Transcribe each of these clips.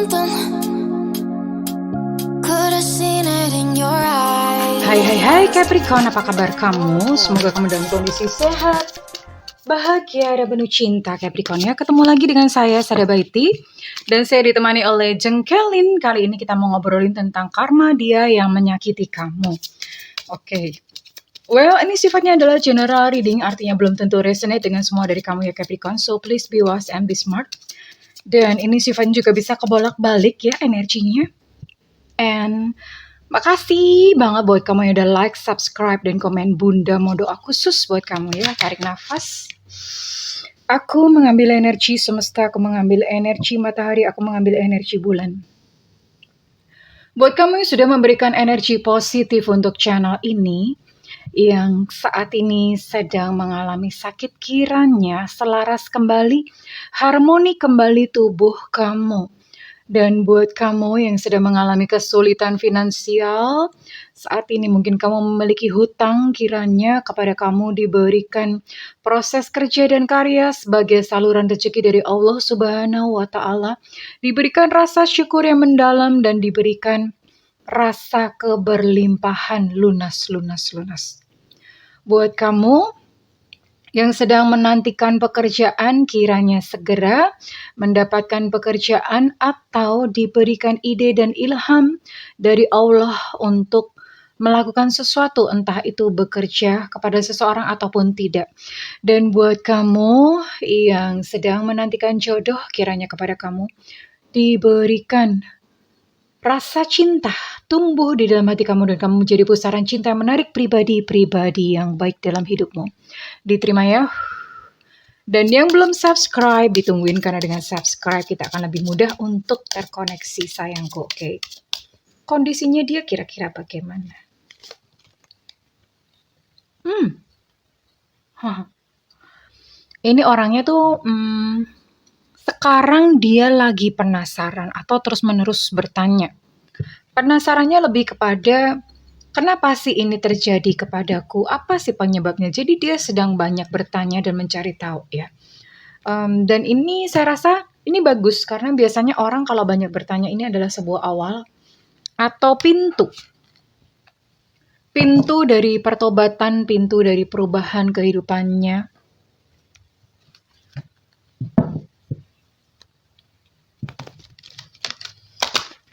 something. Could've seen it in your eyes. Hai Capricorn, apa kabar kamu? Semoga kamu dalam kondisi sehat, bahagia, dan penuh cinta Capricorn ya. Ketemu lagi dengan saya, Sada Baiti. Dan saya ditemani oleh Jengkelin. Kali ini kita mau ngobrolin tentang karma dia yang menyakiti kamu. Oke. Well, ini sifatnya adalah general reading, artinya belum tentu resonate dengan semua dari kamu ya Capricorn. So please be wise and be smart. Dan ini sifatnya juga bisa kebolak-balik ya energinya. And makasih banget buat kamu yang udah like, subscribe, dan komen. Bunda mau doa khusus buat kamu ya. Tarik nafas. Aku mengambil energi semesta, aku mengambil energi matahari, aku mengambil energi bulan. Buat kamu yang sudah memberikan energi positif untuk channel ini, yang saat ini sedang mengalami sakit, kiranya selaras kembali, harmoni kembali tubuh kamu. Dan buat kamu yang sedang mengalami kesulitan finansial, saat ini mungkin kamu memiliki hutang, kiranya kepada kamu diberikan proses kerja dan karya sebagai saluran rezeki dari Allah Subhanahu wa Ta'ala. Diberikan rasa syukur yang mendalam dan diberikan rasa keberlimpahan lunas. Buat kamu yang sedang menantikan pekerjaan, kiranya segera mendapatkan pekerjaan atau diberikan ide dan ilham dari Allah untuk melakukan sesuatu, entah itu bekerja kepada seseorang ataupun tidak. Dan buat kamu yang sedang menantikan jodoh, kiranya kepada kamu diberikan rasa cinta tumbuh di dalam hati kamu dan kamu menjadi pusaran cinta yang menarik pribadi-pribadi yang baik dalam hidupmu. Diterima ya. Dan yang belum subscribe, ditungguin karena dengan subscribe kita akan lebih mudah untuk terkoneksi sayangku. Oke. Kondisinya dia kira-kira bagaimana? Ini orangnya tuh sekarang dia lagi penasaran atau terus-menerus bertanya. Penasarannya lebih kepada kenapa sih ini terjadi kepadaku? Apa sih penyebabnya? Jadi dia sedang banyak bertanya dan mencari tahu ya. Dan ini saya rasa ini bagus karena biasanya orang kalau banyak bertanya ini adalah sebuah awal atau pintu. Pintu dari pertobatan, pintu dari perubahan kehidupannya.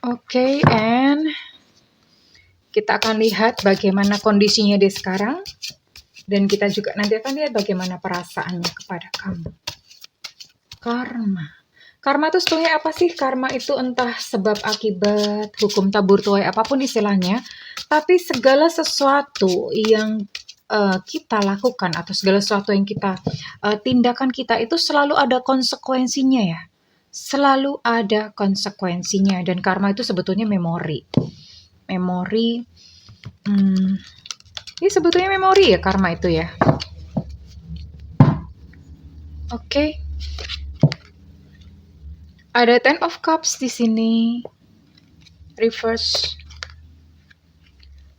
Oke, and kita akan lihat bagaimana kondisinya dia sekarang. Dan kita juga nanti akan lihat bagaimana perasaannya kepada kamu. Karma. Karma itu sebetulnya apa sih? Karma itu entah sebab akibat, hukum tabur tuai, apapun istilahnya. Tapi segala sesuatu yang kita lakukan atau segala sesuatu yang kita tindakan kita itu selalu ada konsekuensinya ya. Selalu ada konsekuensinya. Dan karma itu sebetulnya memori. Ini sebetulnya memori ya karma itu ya. Oke. Ada Ten of Cups di sini. Reverse.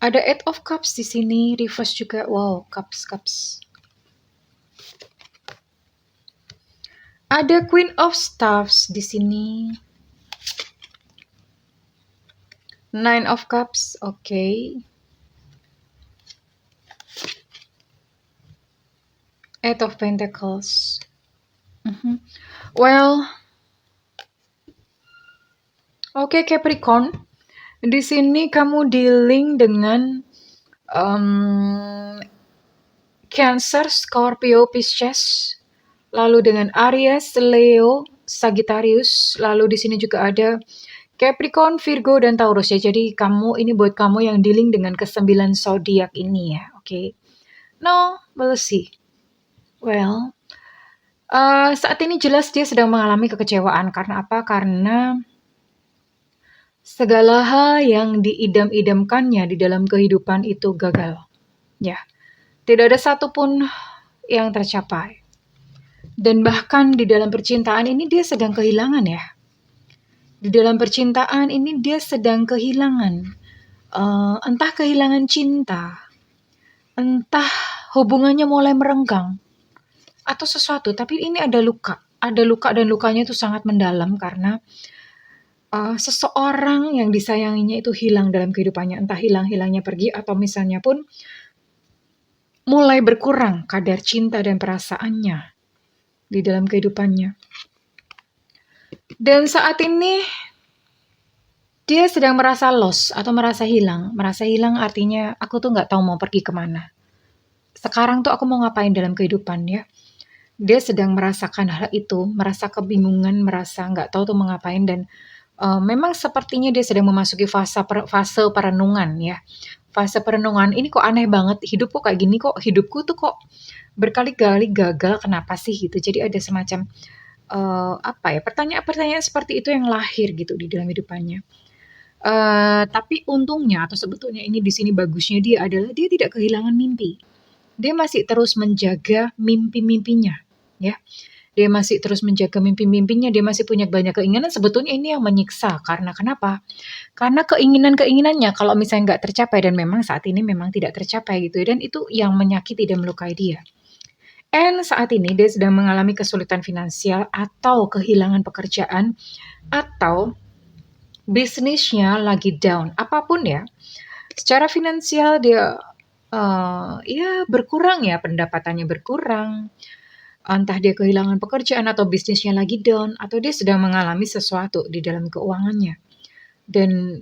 Ada Eight of Cups di sini. Reverse juga. Wow, cups. Ada Queen of Staffs di sini. Nine of Cups. Oke. Eight of Pentacles. Well, oke Capricorn, di sini kamu dealing dengan Cancer, Scorpio, Pisces, lalu dengan Aries, Leo, Sagittarius, lalu di sini juga ada Capricorn, Virgo, dan Taurus ya. Jadi ini buat kamu yang dealing dengan ke-9 zodiak ini ya, oke. No, we'll see. Well, saat ini jelas dia sedang mengalami kekecewaan. Karena apa? Karena segala hal yang diidam-idamkannya di dalam kehidupan itu gagal. Ya, tidak ada satupun yang tercapai. Dan bahkan di dalam percintaan ini dia sedang kehilangan ya. Di dalam percintaan ini dia sedang kehilangan. Entah kehilangan cinta. Entah hubungannya mulai merenggang. Atau sesuatu, tapi ini ada luka dan lukanya itu sangat mendalam karena seseorang yang disayanginya itu hilang dalam kehidupannya, entah hilangnya pergi atau misalnya pun mulai berkurang kadar cinta dan perasaannya di dalam kehidupannya. Dan saat ini dia sedang merasa lost atau merasa hilang. Merasa hilang artinya aku tuh nggak tahu mau pergi kemana. Sekarang tuh aku mau ngapain dalam kehidupan ya. Dia sedang merasakan hal itu, merasa kebingungan, merasa nggak tahu tuh mau ngapain dan memang sepertinya dia sedang memasuki fase perenungan ya. Fase perenungan ini kok aneh banget, hidup kok kayak gini kok, hidupku tuh kok berkali-kali gagal, kenapa sih gitu. Jadi ada semacam pertanyaan-pertanyaan seperti itu yang lahir gitu di dalam hidupannya. Tapi untungnya atau sebetulnya ini di sini bagusnya dia adalah dia tidak kehilangan mimpi. Dia masih terus menjaga mimpi-mimpinya, ya. Dia masih terus menjaga mimpi-mimpinya, dia masih punya banyak keinginan, sebetulnya ini yang menyiksa. Karena kenapa? Karena keinginan-keinginannya kalau misalnya nggak tercapai dan memang saat ini memang tidak tercapai gitu ya, dan itu yang menyakiti dan melukai dia. And saat ini dia sedang mengalami kesulitan finansial atau kehilangan pekerjaan atau bisnisnya lagi down, apapun ya. Secara finansial dia ya berkurang ya, pendapatannya berkurang, entah dia kehilangan pekerjaan atau bisnisnya lagi down, atau dia sedang mengalami sesuatu di dalam keuangannya. Dan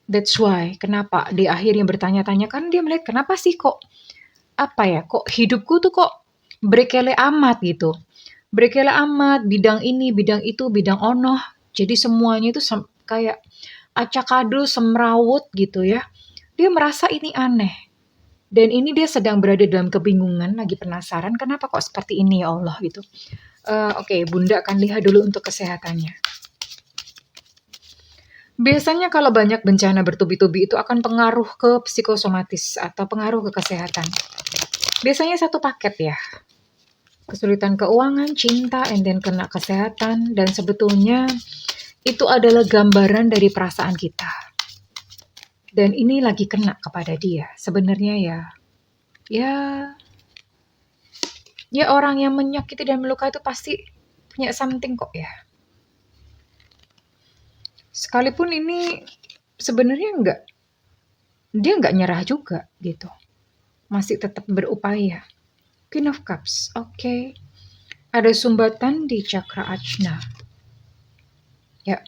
that's why kenapa dia akhirnya bertanya-tanya, kan dia melihat kenapa sih kok kok hidupku tuh kok berkele amat gitu. Berkele amat, bidang ini, bidang itu, bidang onoh. Jadi semuanya itu kayak acakadul, semrawut gitu ya. Dia merasa ini aneh. Dan ini dia sedang berada dalam kebingungan, lagi penasaran kenapa kok seperti ini ya Allah gitu. Oke, Bunda akan lihat dulu untuk kesehatannya. Biasanya kalau banyak bencana bertubi-tubi itu akan pengaruh ke psikosomatis atau pengaruh ke kesehatan. Biasanya satu paket ya. Kesulitan keuangan, cinta, and then kena kesehatan, dan sebetulnya itu adalah gambaran dari perasaan kita. Dan ini lagi kena kepada dia. Sebenarnya ya orang yang menyakiti dan melukai itu pasti punya something kok ya. Sekalipun ini sebenarnya dia nggak nyerah juga gitu. Masih tetap berupaya. Queen of Cups, oke. Ada sumbatan di cakra ajna. Ya.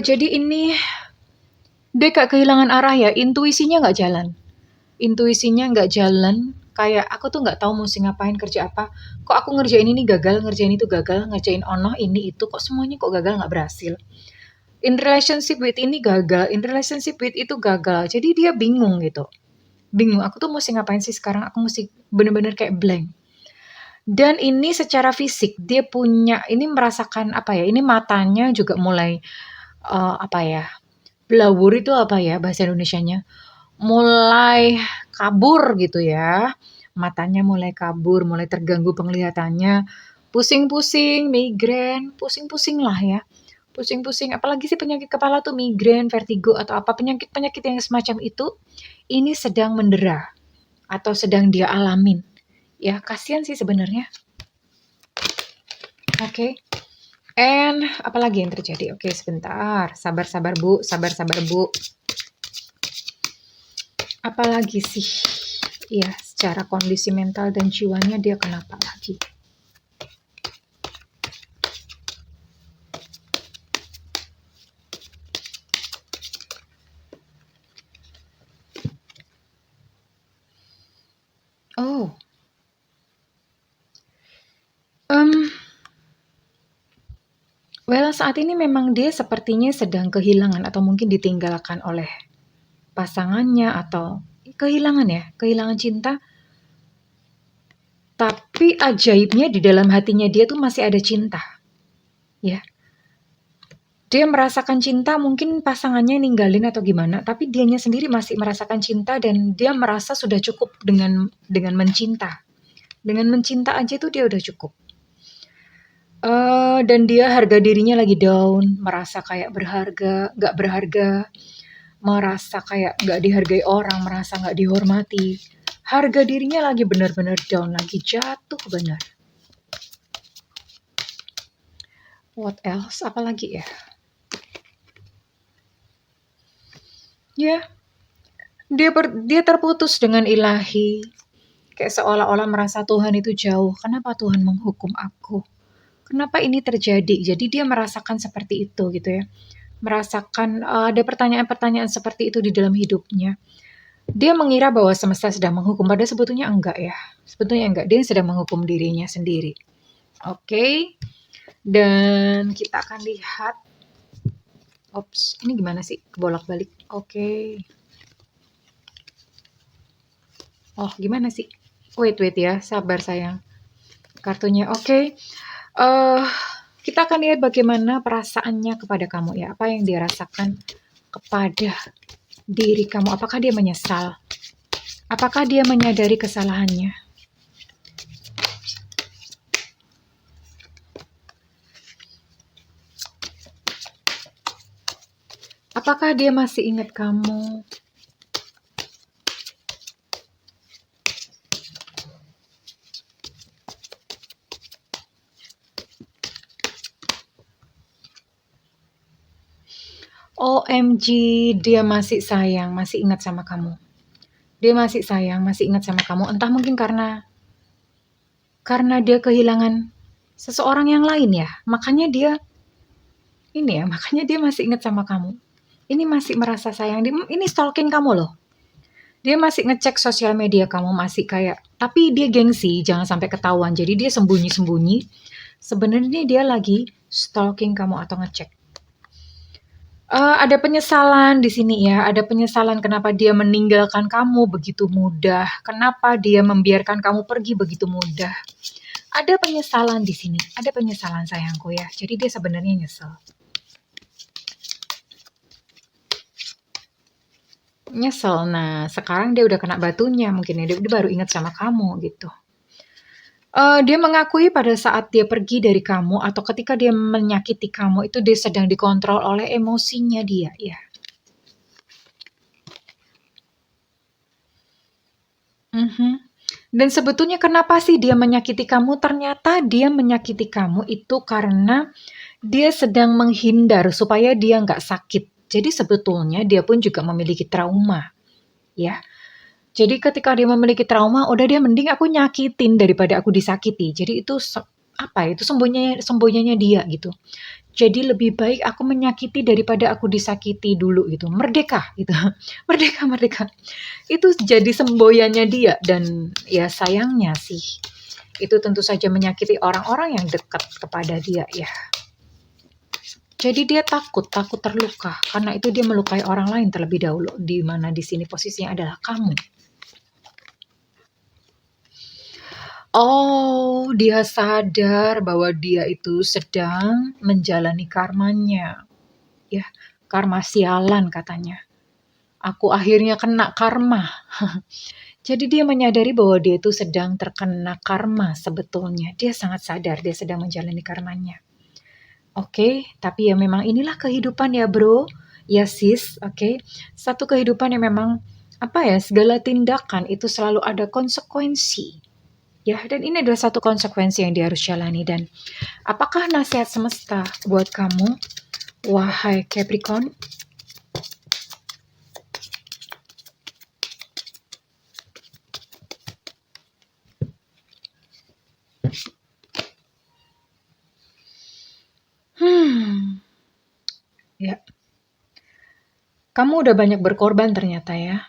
Jadi ini dia kayak kehilangan arah ya, intuisinya nggak jalan. Intuisinya nggak jalan, kayak aku tuh nggak tahu mesti ngapain, kerja apa. Kok aku ngerjain ini gagal, ngerjain itu gagal, ngerjain onoh ini itu, kok semuanya kok gagal nggak berhasil. In relationship with ini gagal, in relationship with itu gagal. Jadi dia bingung gitu. Bingung, aku tuh mesti ngapain sih sekarang, aku mesti bener-bener kayak blank. Dan ini secara fisik, dia ini merasakan ini matanya juga mulai blawur itu bahasa Indonesianya? Mulai kabur gitu ya. Matanya mulai kabur, mulai terganggu penglihatannya. Pusing-pusing, migrain, pusing-pusing lah ya. Pusing-pusing, apalagi sih penyakit kepala tuh migrain, vertigo atau apa penyakit-penyakit yang semacam itu, ini sedang mendera atau sedang dia alamin. Ya, kasihan sih sebenarnya. Oke. And apalagi yang terjadi? Oke, sebentar. Sabar-sabar, Bu. Sabar-sabar, Bu. Apalagi sih? Ya, secara kondisi mental dan jiwanya dia kenapa lagi? Oh. Well, saat ini memang dia sepertinya sedang kehilangan atau mungkin ditinggalkan oleh pasangannya atau kehilangan cinta. Tapi ajaibnya di dalam hatinya dia tuh masih ada cinta. Ya. Dia merasakan cinta, mungkin pasangannya ninggalin atau gimana, tapi dianya sendiri masih merasakan cinta dan dia merasa sudah cukup dengan mencinta. Dengan mencinta aja tuh dia udah cukup. Dan dia harga dirinya lagi down, merasa kayak gak berharga, merasa kayak gak dihargai orang, merasa gak dihormati. Harga dirinya lagi benar-benar down, lagi jatuh benar. What else? Apalagi ya? Ya, dia terputus dengan ilahi. Kayak seolah-olah merasa Tuhan itu jauh. Kenapa Tuhan menghukum aku? Kenapa ini terjadi? Jadi dia merasakan seperti itu gitu ya. Merasakan ada pertanyaan-pertanyaan seperti itu di dalam hidupnya. Dia mengira bahwa semesta sedang menghukum, padahal sebetulnya enggak ya. Sebetulnya enggak, dia sedang menghukum dirinya sendiri. Oke. Dan kita akan lihat. Ops, ini gimana sih? Kebolak-balik. Oke. Oh, gimana sih? Wait ya, sabar sayang. Kartunya oke. Eh, kita akan lihat bagaimana perasaannya kepada kamu ya. Apa yang dia rasakan kepada diri kamu. Apakah dia menyesal? Apakah dia menyadari kesalahannya? Apakah dia masih ingat kamu? OMG, dia masih sayang, masih ingat sama kamu. Dia masih sayang, masih ingat sama kamu. Entah mungkin karena dia kehilangan seseorang yang lain ya. Makanya dia makanya dia masih ingat sama kamu. Ini masih merasa sayang. Ini stalking kamu loh. Dia masih ngecek sosial media kamu, masih kayak, tapi dia gengsi, jangan sampai ketahuan. Jadi dia sembunyi-sembunyi. Sebenarnya dia lagi stalking kamu atau ngecek. Ada penyesalan di sini ya, ada penyesalan kenapa dia meninggalkan kamu begitu mudah, kenapa dia membiarkan kamu pergi begitu mudah. Ada penyesalan di sini, ada penyesalan sayangku ya. Jadi dia sebenarnya nyesel. Nah sekarang dia udah kena batunya mungkin ya, dia baru ingat sama kamu gitu. Dia mengakui pada saat dia pergi dari kamu atau ketika dia menyakiti kamu itu dia sedang dikontrol oleh emosinya dia ya. Dan sebetulnya kenapa sih dia menyakiti kamu? Ternyata dia menyakiti kamu itu karena dia sedang menghindar supaya dia nggak sakit. Jadi sebetulnya dia pun juga memiliki trauma, ya. Jadi ketika dia memiliki trauma, udah dia mending aku nyakitin daripada aku disakiti. Jadi itu itu sembunyinya dia gitu. Jadi lebih baik aku menyakiti daripada aku disakiti dulu gitu. Merdeka gitu. Merdeka. Itu jadi semboyannya dia dan ya sayangnya sih itu tentu saja menyakiti orang-orang yang dekat kepada dia ya. Jadi dia takut terluka karena itu dia melukai orang lain terlebih dahulu, di mana di sini posisinya adalah kamu. Oh, dia sadar bahwa dia itu sedang menjalani karmanya. Ya, karma sialan katanya. Aku akhirnya kena karma. Jadi dia menyadari bahwa dia itu sedang terkena karma sebetulnya. Dia sangat sadar dia sedang menjalani karmanya. Oke, tapi ya memang inilah kehidupan ya bro. Ya sis, oke. Satu kehidupan yang memang segala tindakan itu selalu ada konsekuensi. Ya, dan ini adalah satu konsekuensi yang dia harus jalani. Dan apakah nasihat semesta buat kamu, wahai Capricorn? Ya, kamu udah banyak berkorban ternyata ya.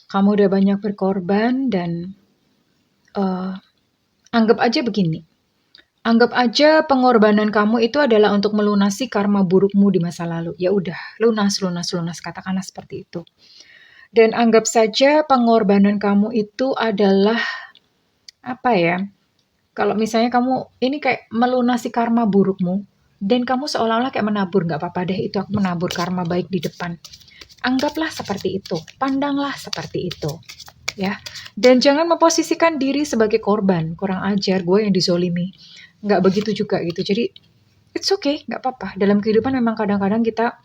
Kamu udah banyak berkorban dan anggap aja begini. Anggap aja pengorbanan kamu itu adalah untuk melunasi karma burukmu di masa lalu. Ya udah, lunas, katakanlah seperti itu. Dan anggap saja pengorbanan kamu itu adalah kalau misalnya kamu ini kayak melunasi karma burukmu dan kamu seolah-olah kayak menabur, nggak apa-apa deh itu aku menabur karma baik di depan. Anggaplah seperti itu, pandanglah seperti itu. Ya, dan jangan memposisikan diri sebagai korban, kurang ajar, gue yang dizolimi. Nggak begitu juga gitu. Jadi it's okay, nggak apa-apa. Dalam kehidupan memang kadang-kadang kita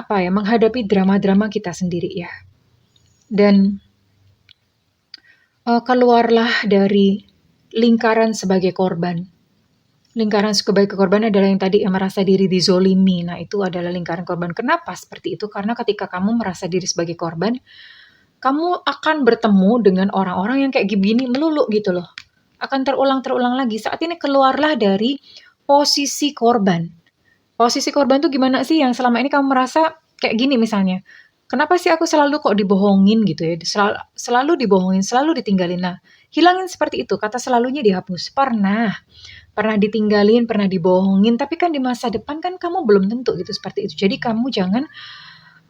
menghadapi drama-drama kita sendiri ya. Dan keluarlah dari lingkaran sebagai korban. Lingkaran sebagai korban adalah yang tadi yang merasa diri dizolimi. Nah, itu adalah lingkaran korban. Kenapa seperti itu? Karena ketika kamu merasa diri sebagai korban, kamu akan bertemu dengan orang-orang yang kayak gini melulu gitu loh. Akan terulang-terulang lagi. Saat ini keluarlah dari posisi korban. Posisi korban tuh gimana sih yang selama ini kamu merasa kayak gini misalnya. Kenapa sih aku selalu kok dibohongin gitu ya? Selalu dibohongin, selalu ditinggalin. Nah, hilangin seperti itu. Kata selalunya dihapus. Pernah ditinggalin, pernah dibohongin, tapi kan di masa depan kan kamu belum tentu gitu seperti itu. Jadi kamu jangan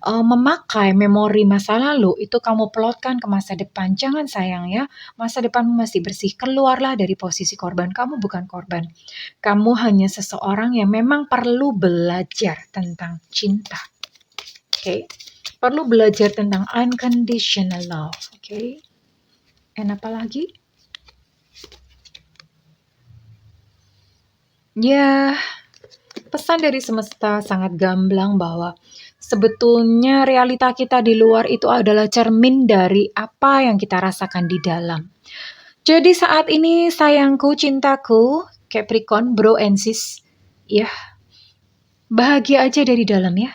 memakai memori masa lalu itu kamu plotkan ke masa depan. Jangan sayang ya, masa depanmu masih bersih. Keluarlah dari posisi korban. Kamu bukan korban. Kamu hanya seseorang yang memang perlu belajar tentang cinta. Oke? Perlu belajar tentang unconditional love. Oke? And apa lagi? Ya, pesan dari semesta sangat gamblang bahwa sebetulnya realita kita di luar itu adalah cermin dari apa yang kita rasakan di dalam. Jadi saat ini sayangku, cintaku, Capricorn, bro and sis, ya, bahagia aja dari dalam ya.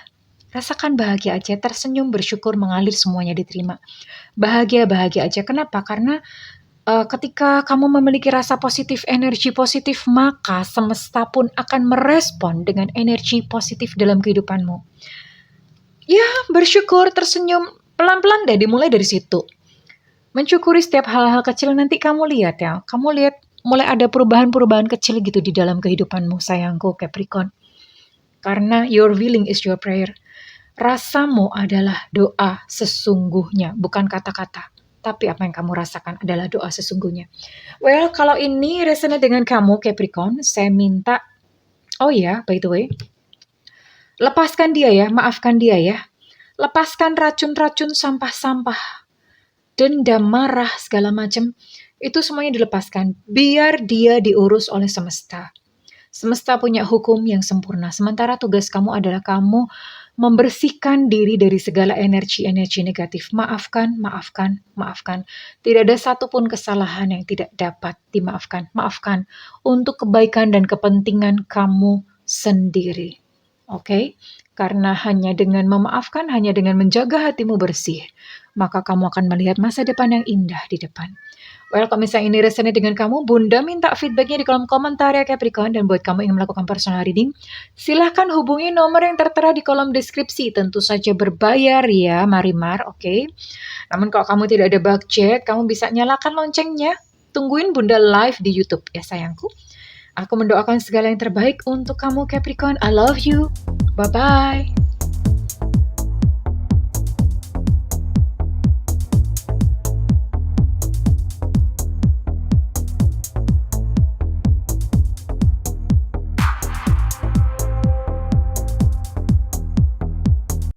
Rasakan bahagia aja, tersenyum, bersyukur, mengalir semuanya diterima. Bahagia-bahagia aja. Kenapa? Karena ketika kamu memiliki rasa positif, energi positif, maka semesta pun akan merespon dengan energi positif dalam kehidupanmu. Ya, bersyukur, tersenyum, pelan-pelan deh dimulai dari situ. Mensyukuri setiap hal-hal kecil, nanti kamu lihat ya. Kamu lihat mulai ada perubahan-perubahan kecil gitu di dalam kehidupanmu, sayangku Capricorn. Karena your willing is your prayer. Rasamu adalah doa sesungguhnya, bukan kata-kata. Tapi apa yang kamu rasakan adalah doa sesungguhnya. Well, kalau ini resonate dengan kamu Capricorn, saya minta, oh ya, by the way, lepaskan dia ya, maafkan dia ya. Lepaskan racun-racun, sampah-sampah, dendam, marah, segala macam. Itu semuanya dilepaskan. Biar dia diurus oleh semesta. Semesta punya hukum yang sempurna. Sementara tugas kamu adalah kamu membersihkan diri dari segala energi-energi negatif. Maafkan, maafkan, maafkan. Tidak ada satupun kesalahan yang tidak dapat dimaafkan. Maafkan untuk kebaikan dan kepentingan kamu sendiri. Oke? Karena hanya dengan memaafkan, hanya dengan menjaga hatimu bersih, maka kamu akan melihat masa depan yang indah di depan. Well, kalau misalnya ini resonate dengan kamu, Bunda minta feedbacknya di kolom komentar ya Capricorn. Dan buat kamu yang melakukan personal reading, silahkan hubungi nomor yang tertera di kolom deskripsi. Tentu saja berbayar ya, Marimar, oke? Namun kalau kamu tidak ada budget, kamu bisa nyalakan loncengnya. Tungguin Bunda live di YouTube ya sayangku. Aku mendoakan segala yang terbaik untuk kamu Capricorn. I love you. Bye-bye.